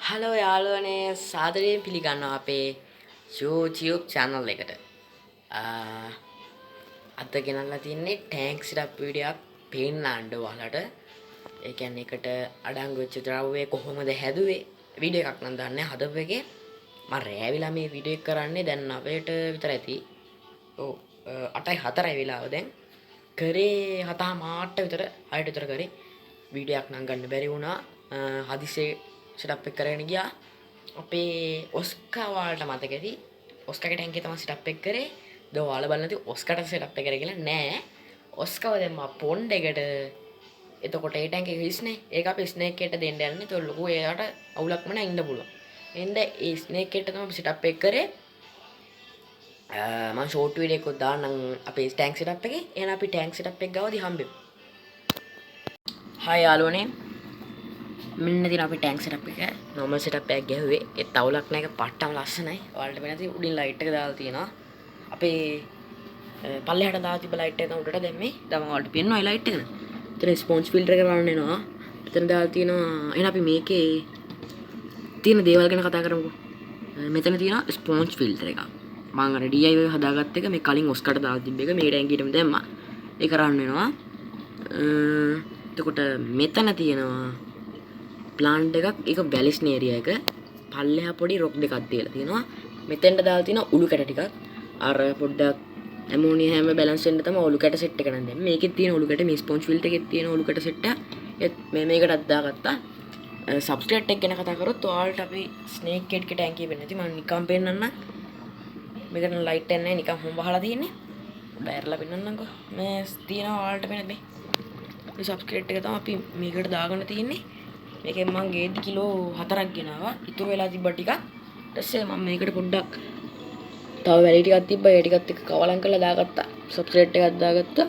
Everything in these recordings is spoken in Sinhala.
හලෝ යාළුවනේ සාදරයෙන් පිළිගන්නවා අපේ YouTube channel එකට. අද ගෙනල්ලා තින්නේ ටැංක් සිටප් වීඩියෝ එකක් පෙන්නන්න ඔයාලට. ඒ කියන්නේ එකට අඩංගු වෙච්ච ද්‍රව්‍ය කොහොමද හැදුවේ වීඩියෝ එකක් නම් දාන්නේ හදපු එකේ. මම රෑවිලා මේ වීඩියෝ එක කරන්නේ දැන් 9ට විතර ඇති. ඔව් 8:04යි වෙලාව දැන්. කරේ 7:00 විතර 6ට විතර කරේ. වීඩියෝ එකක් නම් ගන්න බැරි වුණා. හදිස්සියේ setup එක කරගෙන ගියා. අපේ ඔස්කා වලට මතක ඇති. ඔස්කාගේ ටැංකිය තමයි setup එක කරේ. දෝ ඔයාලා බලන්න නැති ඔස්කාට setup එක කරේ කියලා නෑ. ඔස්කාව දැම්මා පොන්ඩ් එකට. එතකොට ඒ ටැංකිය හිස්නේ. ඒක අපි ස්නේක් එකට දෙන්න යන්නේ. ඒක ලොකු එයාට අවුලක්ම නෑ ඉන්න පුළුවන්. එන්න ඒ ස්නේක් එකට තමයි setup එක කරේ. මම ෂෝට් වීඩියෝ එකක් දාන්නම් අපේ ටැංක් setup එකේ. එහෙනම් අපි ටැංක් setup එක ගාවදී හම්බෙමු. හායි යාළුවනේ. මෙන්න තියෙන අපේ ටැංක් setup එක. normal setup එකක් ගැහුවේ. ඒ තවුලක් නැහැ. ඒක පට්ටම ලස්සනයි. ඔයාලට වෙන තියෙන උඩින් ලයිට් එක දාලා තියෙනවා. අපේ පල්ලෙහාට දාලා තිබ්බ ලයිට් එක තමයි උඩට දැම්මේ. දැන් මම ඔයාලට පෙන්නනවා ඒ ලයිට් එක. එතන ස්පොන්ජ් ෆිල්ටර් එක රන් වෙනවා. එතන දාලා තියෙනවා. එහෙනම් අපි මේකේ තියෙන දේවල් ගැන කතා කරමුකෝ. මෙතන තියෙනවා ස්පොන්ජ් ෆිල්ටර් එකක්. මම අර DIY හදාගත්ත එක මේ කලින් ඔස්කට දාලා තිබ්බ එක මේ ටැංකියටම දැම්මා. ඒක රන් වෙනවා. එතකොට මෙතන තියෙනවා ප්ලාන්ට් එකක්. ඒක වැලිස්න ඒරියා එක. පල්ලෙහා පොඩි රොක් දෙකක් තියලා තියෙනවා. මෙතෙන්ට දාලා තියෙනවා උළු කැට ටිකක්. අර පොඩ්ඩක් ඇමෝනියා හැම බැලන්ස් වෙන්න තමයි උළු කැට සෙට් එක නම් දැන්. මේකෙත් තියෙන උළු කැට මේ ස්පොන්ජ් ෆිල්ටර් එකෙත් තියෙන උළු කැට සෙට් එක. මේකටත් දාගත්තා. සබ්ස්ට්‍රේට් එක ගැන කතා කරොත් ඔයාලට අපි ස්නේක් කෙට් එක ටැංකිය වෙන්නේ නැති මම නිකන් පෙන්නන්නම්. මේකට ලයිට් එක නැහැ නිකන් හොම් වහලා තියෙන්නේ. පොඩ්ඩක් ඇරලා පෙන්නන්නම්කෝ. මේ තියෙනවා ඔයාලට පෙන්නන්නේ. මේ සබ්ස්ට්‍රේට් එක තමයි අපි මේකට දාගන්න තියෙන්නේ. මේකෙන් මම ගේජ් කිලෝ 4ක් ගෙනාවා. ඉතුරු වෙලා තිබ්බ ටිකක්. ඊට පස්සේ මම මේකට පොඩ්ඩක් තව වැලි ටිකක් තිබ්බා. ඒ ටිකත් එක්ක කවලම් කරලා දාගත්තා. සබ්ස්ට්‍රේට් එකක් දාගත්තා.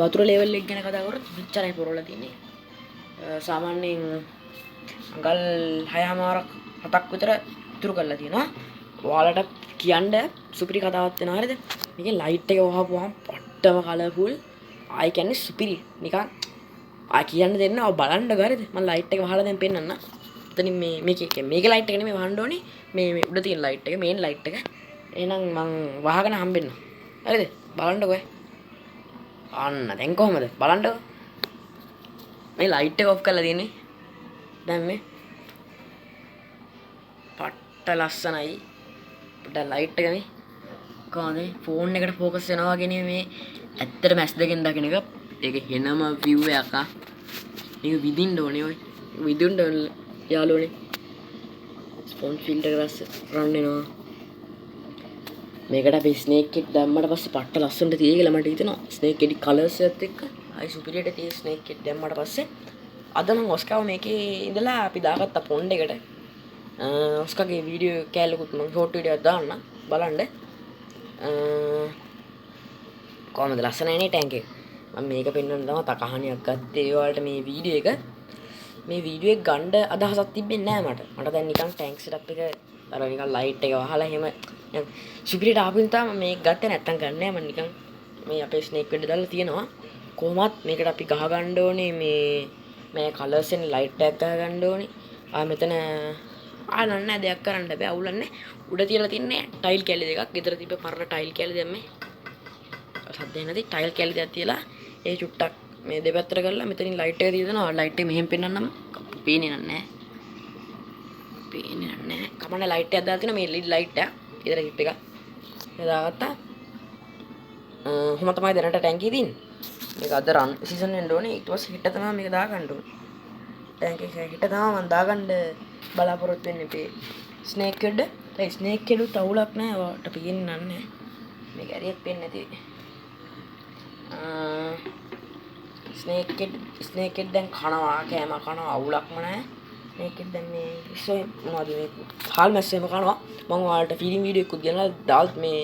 වතුර ලෙවල් එක ගැන කතා කරොත් මෙච්චරයි පුරවලා තියෙන්නේ. සාමාන්‍යයෙන් අඟල් 6මාරක් 7ක් විතර ඉතුරු කරලා තියෙනවා. ඔයාලට කියන්න සුපිරි කතාවක් වෙනවා හරිද? මේකේ ලයිට් එක වහපුවාම පට්ටම කලර්ෆුල්. ආයි කියන්නේ සුපිරි. නිකන් කියන්න දෙන්න ඔය බලන්න ගාරිද මම ලයිට් එක වහලා දැන් පෙන්නන්න. එතනින් මේකේ ලයිට් එක නෙමෙයි වහන්න ඕනේ. මේ උඩ තියෙන ලයිට් එක මේන් ලයිට් එක. එහෙනම් මං වහගෙන හම්බෙන්න. හරිද? බලන්නකෝ. අන්න දැන් කොහමද? බලන්නකෝ. මේ ලයිට් එක ඔෆ් කරලා තියෙන්නේ. දැන් මේ පට්ට ලස්සනයි. පොඩ්ඩක් ලයිට් එක මේ කොහොමද ෆෝන් එකට ફોකස් වෙනවා වගේ නේ මේ ඇත්තටම ඇස් දෙකෙන් දකින්න එක. ඒක හෙනම view එකක් ආ. මේක විදින්න ඕනේ ඔය. විදුන්න යාළුවනේ. ස්පොන්ජ් ෆිල්ටර් එක රන් වෙනවා. මේකට අපි ස්නේක් කිට් දැම්මට පස්සේ පට්ට ලස්සනට තියෙයි කියලා මට හිතෙනවා. ස්නේක් කිට් කලර්ස් එකත් එක්ක අයි සුපිරියට තියෙයි ස්නේක් කිට් දැම්මට පස්සේ. අද නම් ඔස්කාව මේකේ ඉඳලා අපි දාගත්ත පොන්ඩ් එකට. ඔස්කාගේ වීඩියෝ කෑල්ලකුත් මම ෂෝට් වීඩියෝ එකක් දාන්න බලන්න. කොහමද ලස්සනයි නේ ටැංක් එක. මම මේක පෙන්වන්න තමයි තකහණියක් ගත්තේ ඔයාලට මේ වීඩියෝ එක. මේ වීඩියෝ එක ගන්න අදහසක් තිබෙන්නේ නැහැ මට. මට දැන් නිකන් ටැංක් සෙටප් එක අර නිකන් ලයිට් එක වහලා එහෙම සුපිරියට ආපින් තමයි මේක ගත්තේ නැත්තම් ගන්නෑ මම නිකන් මේ අපේ ස්නේක් වෙඩ් දාලා තියෙනවා. කොහොමත් මේකට අපි ගහ ගන්න ඕනේ මේ කලර්ස් එකෙන් ලයිට් එකක් ගහ ගන්න ඕනේ. මෙතන නෑ දෙයක් කරන්න බෑ අවුලන්නේ. උඩ තියලා තින්නේ ටයිල් කැලි දෙකක්. ගෙදර තිබ්බ පරණ ටයිල් කැලි දැම්මේ. සද්ද නැති ටයිල් කැලි දෙකක් තියලා ඒ චුට්ටක් මේ දෙපැත්තට කරලා මෙතනින් ලයිට් එක තියනවා. ලයිට් එක මෙහෙම පෙන්වන්නම්. පේන්නේ නැහැ. කමන්න ලයිට් එකක් දාලා තිනවා මේ LED ලයිට් එක. ඊතර කිප් එක. ඒක දාගත්තා. කොහොම තමයි දැනට ටැංකිය තියෙන්නේ. මේක අද රන් සීසන් වෙන්න ඕනේ. ඊට පස්සේ හිට තමයි මේක දාගන්න ඕනේ. ටැංකිය හිට තමයි මම දාගන්න බලාපොරොත්තු වෙන්නේ මේ ස්නේක් හෙඩ්. ඒ ස්නේක් හෙඩ් තවුලක් නැහැ. ඔයාලට පේන්නේ නැහැ. මේක ඇරියත් පේන්නේ නැති. ස්නේක් හෙඩ් දැන් කනවා කෑම කනවා අවුලක්ම නැහැ. මේක දැන් මේ ඉස්සෝ මොනවද මේ හාල් මැස්සෙම කනවා. මම ඔයාලට ෆීඩින් වීඩියෝ එකක් ගෙනලා දාල්ත් මේ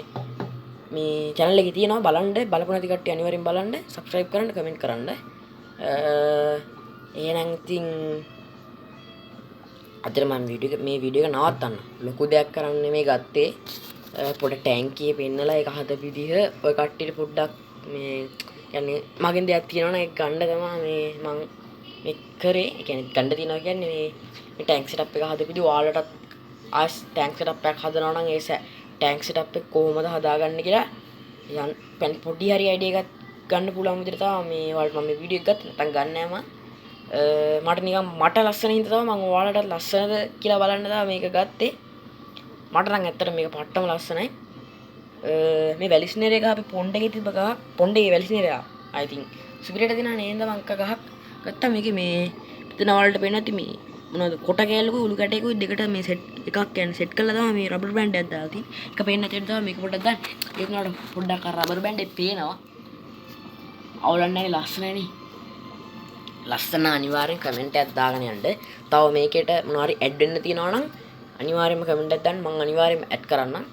channel එකේ තියෙනවා බලන්න. බලපු නැති කට්ටිය අනිවාර්යෙන් බලන්න. subscribe කරන්න කමෙන්ට් කරන්න. එහෙනම් ඉතින් අදට මම මේ වීඩියෝ එක නවත්තන්න. ලොකු දෙයක් කරන්න නෙමෙයි ගත්තේ. පොඩ ටැංකිය පෙන්නලා ඒක හද විදිහ ඔය කට්ටියට පොඩ්ඩක් මේ කියන්නේ මගෙන් දෙයක් තියෙනවනේ ඒක ගන්න තමයි මේ මං මේ කරේ. ඒ කියන්නේ ගන්න තියනවා කියන්නේ මේ ටැන්ක් සෙටප් එක හදපිදි ඔයාලටත් ආස් ටැන්ක් සෙටප් එකක් හදනවා නම් ඒ ටැන්ක් සෙටප් එක කොහොමද හදාගන්නේ කියලා යන් පොඩි හරි අයිඩියා එකක් ගන්න පුළුවන් විදිහට තමයි මේ ඔයාලට මම මේ වීඩියෝ එක ගත්තේ. නැත්නම් ගන්න නෑ මට නිකන් මට ලස්සන හින්දා තමයි මම ඔයාලටත් ලස්සනද කියලා බලන්න තමයි මේක ගත්තේ. මට නම් ඇත්තට මේක පට්ටම ලස්සනයි. මේ වැලිස්නේර එක අපි පොණ්ඩේ තිබ්බ ගහ පොණ්ඩේ වැලිස්නේර I think සුපිරියට දිනා නේන්ද වංක ගහක් ගත්තා. මේකේ මේ පිටන වලට පේන්නේ නැති මේ මොනවද කොට කෑල්ලකුයි උළු කැටයකුයි දෙකට මේ සෙට් එකක් කියන්නේ සෙට් කරලා තමයි මේ රබර් බෑන්ඩ් එකක් දාලා තියෙන්නේ. එක පේන්නේ නැති වෙන තමයි මේක පොඩ්ඩක් දාන්න. ඒක නට පොඩ්ඩක් අර රබර් බෑන්ඩ් එක පේනවා. අවුලක් නැහැ ලස්සනනේ. ලස්සන අනිවාර්යෙන් කමෙන්ට් එකක් දාගෙන යන්න. තව මේකේට මොනවා හරි ඇඩ් වෙන්න තියෙනවා නම් අනිවාර්යෙන්ම කමෙන්ට් එකක් දාන්න. මම අනිවාර්යෙන්ම ඇඩ් කරන්නම්.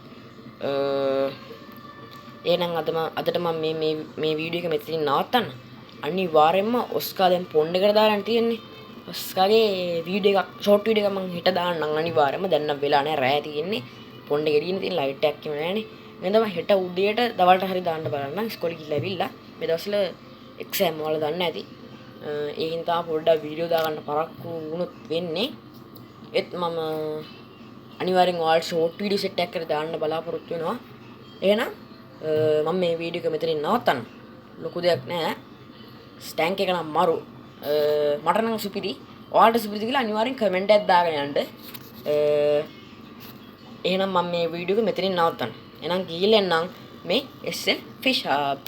එහෙනම් අදට මම මේ වීඩියෝ එක මෙතනින් නවත්තන්න. අනිවාර්යෙන්ම ඔස්කා දැන් පොණ්ඩ එකට දාලා තියෙන්නේ. ඔස්කාගේ වීඩියෝ එකක් ෂෝට් වීඩියෝ එකක් මම හෙට දාන්නම් අනිවාර්යෙන්ම. දැන් නම් වෙලා නැහැ රෑ තියෙන්නේ. පොණ්ඩ ගෙඩියනේ තියෙන ලයිට් එකක් කිම නැහැනේ. එහෙනම් මම හෙට උදේට දවල්ට හරි දාන්න බලන්නම්. ඉස්කෝලේ ගිහලා ඇවිල්ලා මේ දවස්වල එක්සෑම් වල දන්නේ නැති. ඒකින් තමයි පොඩ්ඩක් වීඩියෝ දාගන්න පරක්කු වුණොත් වෙන්නේ. ඒත් මම අනිවාර්යෙන් ඔයාලට ෂෝට් වීඩියෝ සෙට් එකක් කරලා දාන්න බලාපොරොත්තු වෙනවා. එහෙනම් මම මේ වීඩියෝ එක මෙතනින් නවත්තන්න. ලොකු දෙයක් නෑ. ස්ටැන්ක් එක නම් මරු. මට නම් සුපිරි. ඔයාලට සුපිරිද කියලා අනිවාර්යෙන් කමෙන්ට් එකක් දාගෙන යන්න. එහෙනම් මම මේ වීඩියෝ එක මෙතනින් නවත්තන්න. එහෙනම් ගිහිල්ලා එන්නම් මේ SL Fish Hub